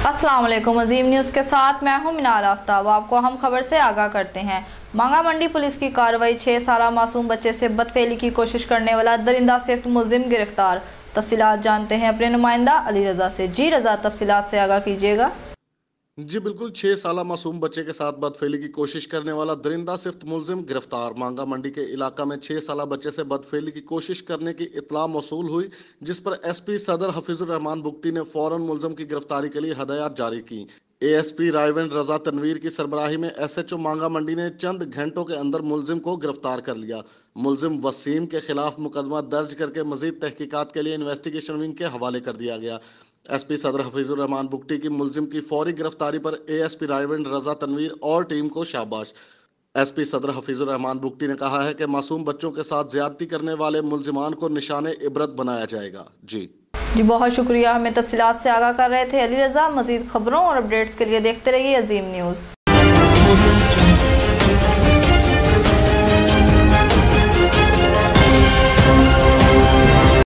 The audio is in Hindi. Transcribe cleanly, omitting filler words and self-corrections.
अस्सलाम वालेकुम। अजीम न्यूज़ के साथ मैं हूं मिनाल आफ्ताब। आपको हम खबर से आगाह करते हैं। मांगा मंडी पुलिस की कार्रवाई, 6 साला मासूम बच्चे से बदफेली की कोशिश करने वाला दरिंदा सिफ्त मुलजिम गिरफ्तार। तफसीलात जानते हैं अपने नुमाइंदा अली रजा से। जी रजा, तफसीलात से आगाह कीजिएगा। जी बिल्कुल, 6 साला मासूम बच्चे के साथ बदफेली की कोशिश करने वाला दरिंदा सिफ्त मुलजिम गिरफ्तार। मांगा मंडी के इलाका में 6 साला बच्चे से बदफेली की कोशिश करने की इत्तला मौसूल हुई, जिस पर एसपी सदर हफीजुर रहमान बुगटी ने फौरन मुलजिम की गिरफ्तारी के लिए हदायत जारी की। एएसपी रायवेंड रजा तनवीर की सरबराही में एसएचओ मांगा मंडी ने चंद घंटों के अंदर मुलजिम को गिरफ्तार कर लिया। मुलजिम वसीम के खिलाफ मुकदमा दर्ज करके मजीद तहकीकात के लिए इन्वेस्टिगेशन विंग के हवाले कर दिया गया। एसपी सदर हफीजुर रहमान बुगटी की मुलजिम की फौरी गिरफ्तारी पर एएसपी रायवेंड रजा तनवीर और टीम को शाबाश। एसपी सदर हफीजुर रहमान बुगटी ने कहा है कि मासूम बच्चों के साथ ज्यादती करने वाले मुलजिमान को निशाने इबरत बनाया जाएगा। जी बहुत शुक्रिया, हमें तफसीलात से आगाह कर रहे थे अली रजा। मजीद खबरों और अपडेट्स के लिए देखते रहिए अजीम न्यूज़।